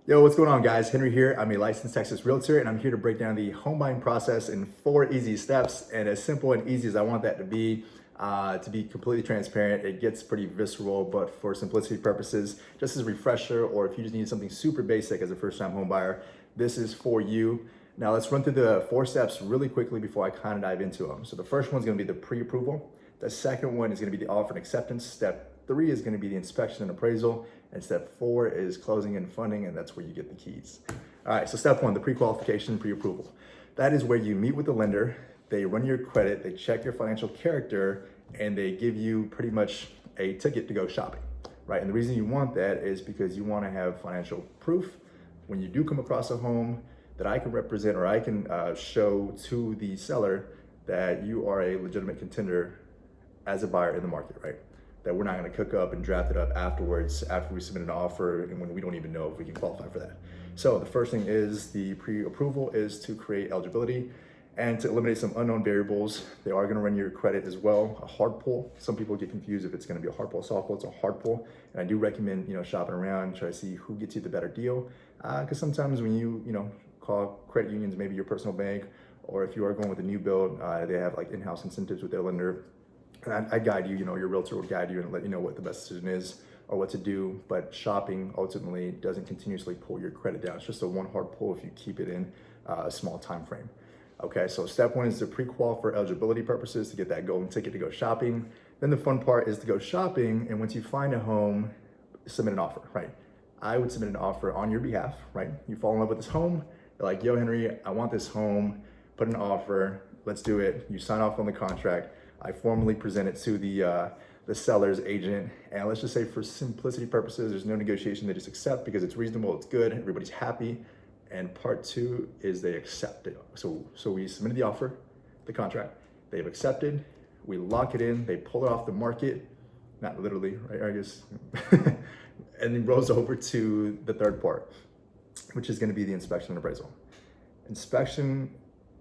Yo, what's going on, guys? Henry here. I'm a licensed Texas realtor, and I'm here to break down the home buying process in 4 easy steps. And as simple and easy as I want that to be completely transparent, it gets pretty visceral, but for simplicity purposes, just as a refresher, or if you just need something super basic as a first-time home buyer, this is for you. Now, let's run through the 4 steps really quickly before I kind of dive into them. So the first one's going to be the pre-approval. The second one is going to be the offer and acceptance. Step 3 is going to be the inspection and appraisal. And step 4 is closing and funding, and that's where you get the keys. All right, so step 1, the pre-qualification, pre-approval. That is where you meet with the lender, they run your credit, they check your financial character, and they give you pretty much a ticket to go shopping, right? And the reason you want that is because you want to have financial proof when you do come across a home that I can represent, or I can show to the seller that you are a legitimate contender as a buyer in the market, right? That we're not going to cook up and draft it up afterwards after we submit an offer and when we don't even know if we can qualify for that. So the first thing is the pre-approval is to create eligibility and to eliminate some unknown variables. They are going to run your credit as well, a hard pull. Some people get confused if it's going to be a hard pull, soft pull. It's a hard pull, and I do recommend shopping around, try to see who gets you the better deal. Because sometimes when you call credit unions, maybe your personal bank, or if you are going with a new build, they have like in-house incentives with their lender. And I guide you, your realtor will guide you and let you know what the best decision is or what to do. But shopping ultimately doesn't continuously pull your credit down. It's just a one hard pull if you keep it in a small time frame. Okay, so step 1 is to pre-qual for eligibility purposes to get that golden ticket to go shopping. Then the fun part is to go shopping, and once you find a home, submit an offer, right? I would submit an offer on your behalf, right? You fall in love with this home, you're like, yo, Henry, I want this home, put an offer, let's do it. You sign off on the contract. I formally present it to the seller's agent, and let's just say for simplicity purposes, there's no negotiation. They just accept because it's reasonable, it's good, everybody's happy. And part 2 is they accept it. So we submitted the offer, the contract, they've accepted, we lock it in, they pull it off the market, not literally, right? I guess, and it rolls over to the third part, which is going to be the inspection and appraisal. Inspection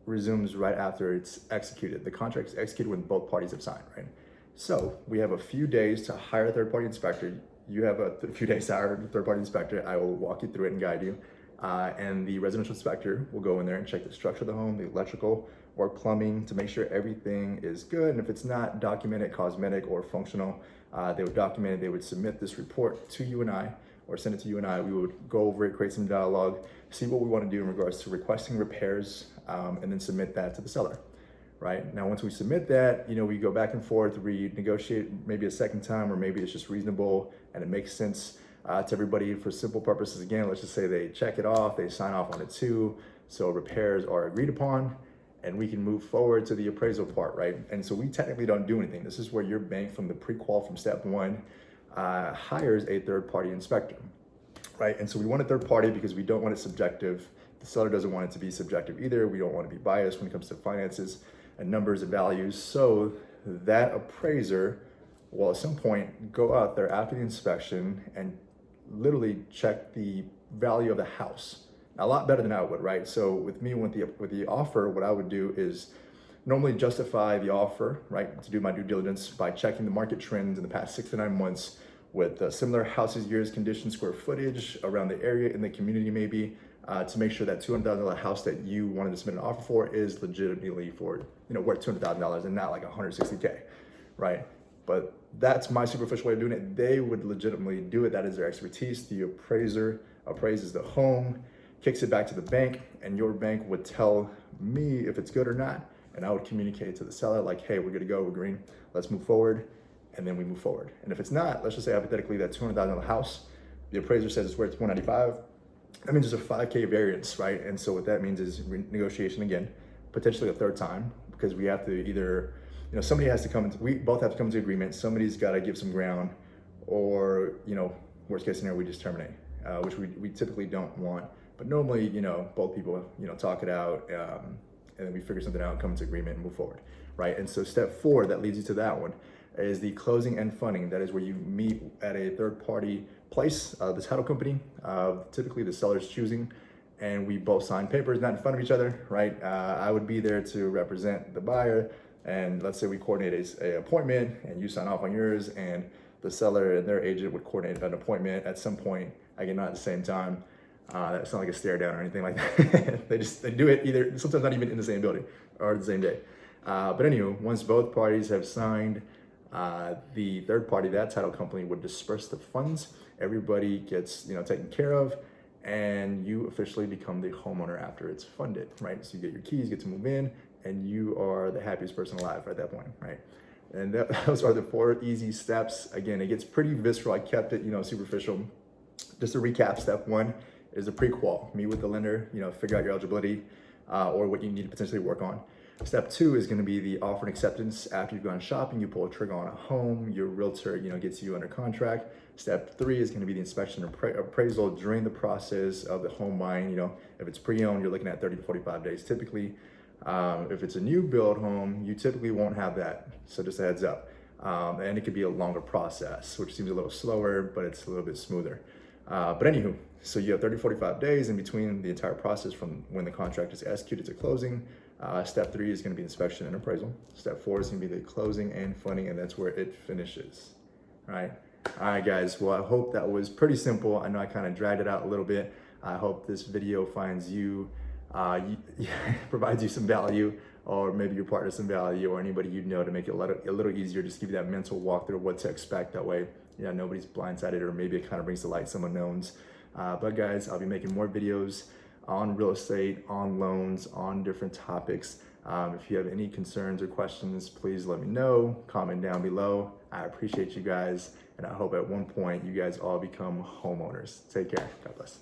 resumes right after it's executed. The contract is executed when both parties have signed, right? So we have a few days to hire a third-party inspector. You have a few days to hire a third-party inspector. I will walk you through it and guide you. And the residential inspector will go in there and check the structure of the home, the electrical or plumbing, to make sure everything is good. And if it's not documented, cosmetic or functional, they would document it. They would submit this report to you and I, or send it to you and I. We would go over it, create some dialogue, see what we want to do in regards to requesting repairs, and then submit that to the seller. Right now, once we submit that, we go back and forth, renegotiate maybe a second time, or maybe it's just reasonable and it makes sense to everybody for simple purposes. Again, let's just say they check it off, they sign off on it too, so repairs are agreed upon, and we can move forward to the appraisal part, right? And so we technically don't do anything. This is where your bank, from the pre-qual from step 1, hires a third-party inspector, right? And so we want a third party because we don't want it subjective. The seller doesn't want it to be subjective either. We don't want to be biased when it comes to finances and numbers and values. So that appraiser will at some point go out there after the inspection and literally check the value of the house. Now, a lot better than I would, right? So with me, with the offer, what I would do is normally justify the offer, right? To do my due diligence by checking the market trends in the past 6 to 9 months with similar houses, years, conditions, square footage around the area, in the community maybe, to make sure that $200,000 house that you wanted to submit an offer for is legitimately for, worth $200,000 and not like $160K, right? But that's my superficial way of doing it. They would legitimately do it. That is their expertise. The appraiser appraises the home, kicks it back to the bank, and your bank would tell me if it's good or not. And I would communicate to the seller like, hey, we're good to go, we're green, let's move forward. And then we move forward. And if it's not, let's just say hypothetically that $200,000 house, the appraiser says it's worth $195. That means there's a $5K variance, right? And so what that means is negotiation again, potentially a third time, because we have to either, somebody has to we both have to come to agreement. Somebody's got to give some ground, or, worst case scenario, we just terminate, which we typically don't want. But normally, both people, talk it out, and then we figure something out, come to agreement and move forward, right? And so step 4, that leads you to that one, is the closing and funding. That is where you meet at a third-party place, the title company, typically the seller's choosing, and we both sign papers, not in front of each other, right? I would be there to represent the buyer, and let's say we coordinate a appointment, and you sign off on yours, and the seller and their agent would coordinate an appointment at some point, again, not at the same time, That's not like a stare down or anything like that. They do it either, sometimes not even in the same building or the same day. But anywho, once both parties have signed, the third party, that title company, would disperse the funds. Everybody gets, taken care of, and you officially become the homeowner after it's funded, right? So you get your keys, get to move in, and you are the happiest person alive at that point, right? And those are the 4 easy steps. Again, it gets pretty visceral. I kept it, superficial. Just to recap, step 1 is a pre-qual. Meet with the lender, figure out your eligibility or what you need to potentially work on. Step 2 is going to be the offer and acceptance. After you've gone shopping, you pull a trigger on a home, your realtor, gets you under contract. Step 3 is going to be the inspection and appraisal during the process of the home buying. If it's pre-owned, you're looking at 30 to 45 days typically. If it's a new build home, you typically won't have that. So just a heads up. And it could be a longer process, which seems a little slower, but it's a little bit smoother. But anywho, so you have 30, 45 days in between the entire process from when the contract is executed to closing. Step 3 is going to be inspection and appraisal. Step 4 is going to be the closing and funding, and that's where it finishes. All right, guys. Well, I hope that was pretty simple. I know I kind of dragged it out a little bit. I hope this video finds you, provides you some value, or maybe your partner some value, or anybody you know, to make it a little easier. Just give you that mental walkthrough of what to expect. That way, nobody's blindsided, or maybe it kind of brings to light some unknowns. But guys, I'll be making more videos on real estate, on loans, on different topics. If you have any concerns or questions, please let me know. Comment down below. I appreciate you guys, and I hope at one point you guys all become homeowners. Take care. God bless.